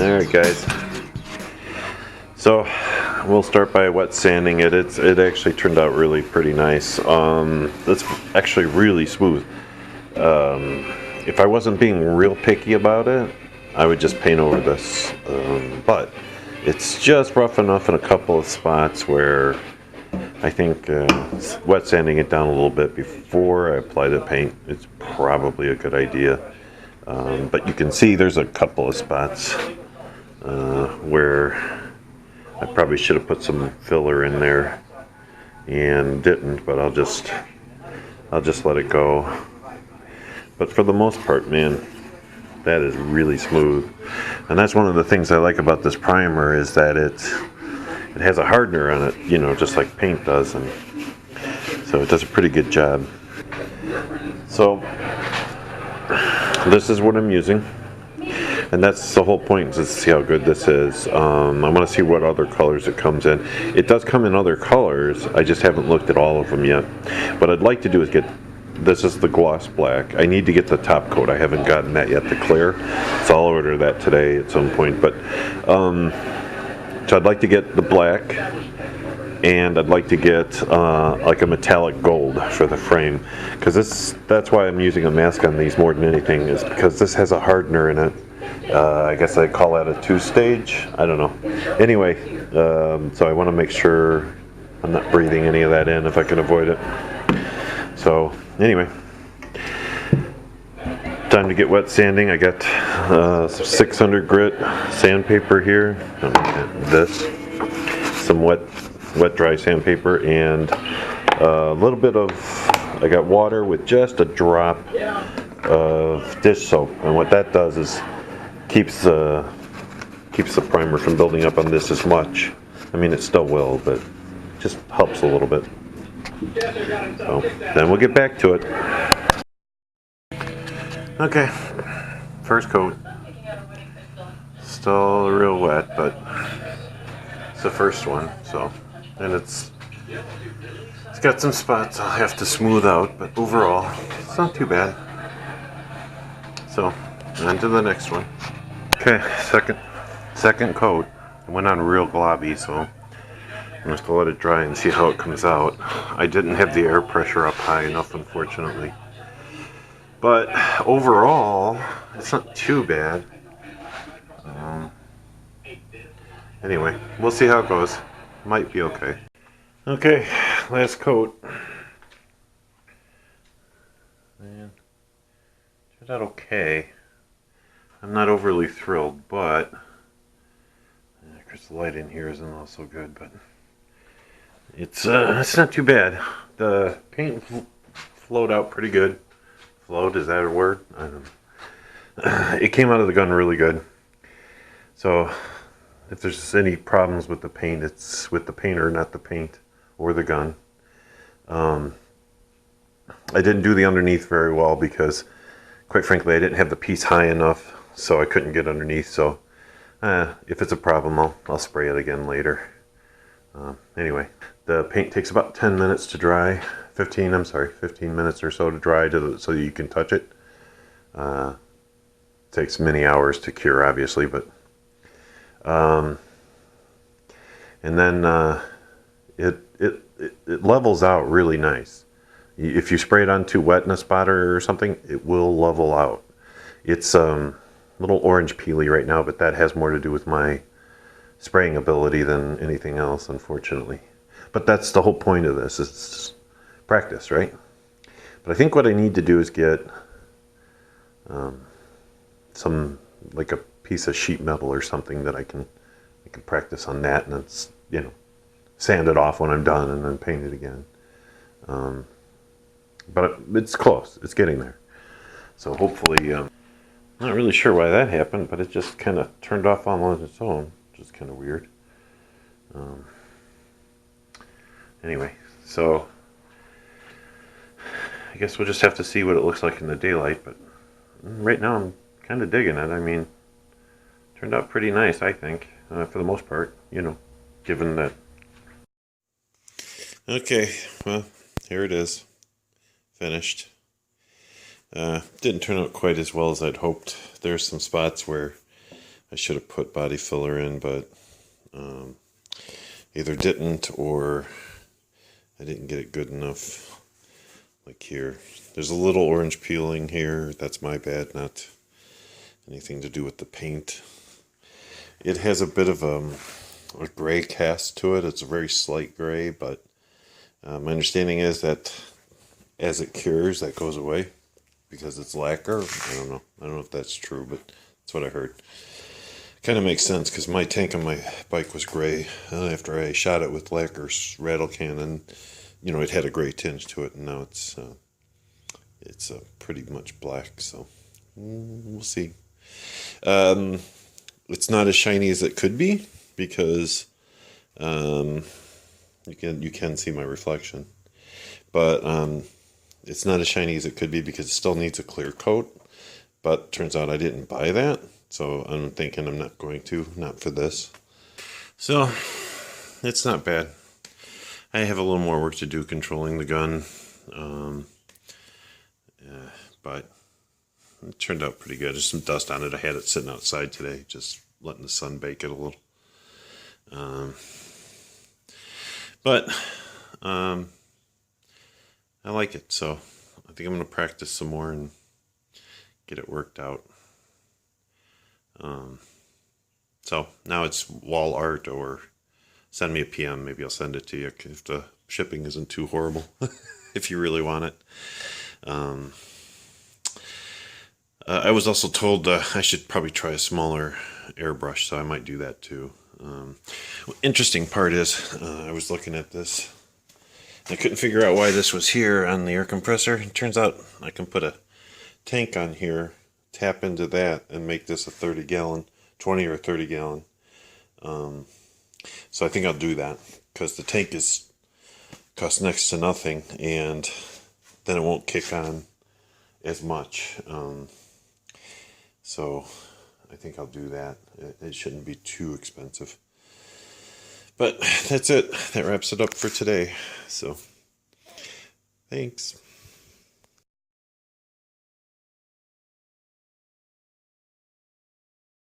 Alright guys, so we'll start by wet sanding it. It actually turned out really pretty nice. It's actually really smooth. If I wasn't being real picky about it, I would just paint over this, but it's just rough enough in a couple of spots where I think wet sanding it down a little bit before I apply the paint is probably a good idea. But you can see there's a couple of spots where I probably should have put some filler in there and didn't, but I'll just let it go. But for the most part, man, that is really smooth. And that's one of the things I like about this primer, is that it has a hardener on it, you know, just like paint does, and so it does a pretty good job. So this is what I'm using, and that's the whole point, is to see how good this is. I want to see what other colors it comes in. It does come in other colors, I just haven't looked at all of them yet. What I'd like to do is get, this is the gloss black. I need to get the top coat. I haven't gotten that yet, the clear, so I'll order that today at some point. But so I'd like to get the black, and I'd like to get like a metallic gold for the frame, because that's why I'm using a mask on these more than anything, is because this has a hardener in it. I guess I call that a two-stage, I don't know. Anyway, so I want to make sure I'm not breathing any of that in if I can avoid it. So anyway, time to get wet sanding. I got some 600 grit sandpaper here, some wet dry sandpaper, and a little bit of, I got water with just a drop of dish soap, and what that does is keeps the primer from building up on this as much. I mean, it still will, but just helps a little bit. So then we'll get back to it. Okay, first coat. Still real wet, but it's the first one, so, and it's got some spots I'll have to smooth out, but overall it's not too bad. So on to the next one. Okay, second coat. It went on real globby, so I'm gonna have to let it dry and see how it comes out. I didn't have the air pressure up high enough, unfortunately, but overall it's not too bad. Anyway, we'll see how it goes. Might be okay. Okay, last coat. Man, turned out okay. I'm not overly thrilled, but of course the light in here isn't all so good, but it's not too bad. The paint flowed out pretty good. Flowed, is that a word? I don't know. It came out of the gun really good. So if there's any problems with the paint, it's with the painter, not the paint or the gun. I didn't do the underneath very well because, quite frankly, I didn't have the piece high enough, so I couldn't get underneath. So if it's a problem, I'll spray it again later. Anyway, the paint takes about 10 minutes to dry. 15 minutes or so to dry so you can touch it. Takes many hours to cure, obviously, but and then it levels out really nice. If you spray it on too wet in a spot or something, it will level out. It's a little orange peely right now, but that has more to do with my spraying ability than anything else, unfortunately. But that's the whole point of this, is practice, right? But I think what I need to do is get some, like a piece of sheet metal or something that I can practice on that, and it's, you know, sand it off when I'm done and then paint it again. But it's close, it's getting there. So hopefully, I'm not really sure why that happened, but it just kind of turned off on its own, which is kind of weird. Anyway, so I guess we'll just have to see what it looks like in the daylight, but right now I'm kind of digging it. I mean, turned out pretty nice, I think, for the most part, you know, given that. Okay, well, here it is, finished. Didn't turn out quite as well as I'd hoped. There's some spots where I should have put body filler in, but either didn't or I didn't get it good enough. Like here, there's a little orange peeling here. That's my bad, not anything to do with the paint. It has a bit of a gray cast to it. It's a very slight gray, but my understanding is that as it cures, that goes away because it's lacquer. I don't know. I don't know if that's true, but that's what I heard. Kind of makes sense because my tank on my bike was gray. After I shot it with lacquer's rattle cannon, it had a gray tinge to it, and now it's pretty much black. So we'll see. It's not as shiny as it could be because you can see my reflection, but it's not as shiny as it could be because it still needs a clear coat. But turns out I didn't buy that, so I'm thinking I'm not going to, not for this. So it's not bad. I have a little more work to do controlling the gun, but it turned out pretty good. There's some dust on it. I had it sitting outside today, just letting the sun bake it a little. But I like it, so I think I'm going to practice some more and get it worked out. So now it's wall art, or send me a PM. Maybe I'll send it to you if the shipping isn't too horrible, if you really want it. I was also told I should probably try a smaller airbrush, so I might do that too. Interesting part is I was looking at this. I couldn't figure out why this was here on the air compressor. It turns out I can put a tank on here, tap into that, and make this a 30-gallon, 20 or 30-gallon. So I think I'll do that because the tank costs next to nothing, and then it won't kick on as much. So I think I'll do that. It shouldn't be too expensive. But that's it. That wraps it up for today. So thanks.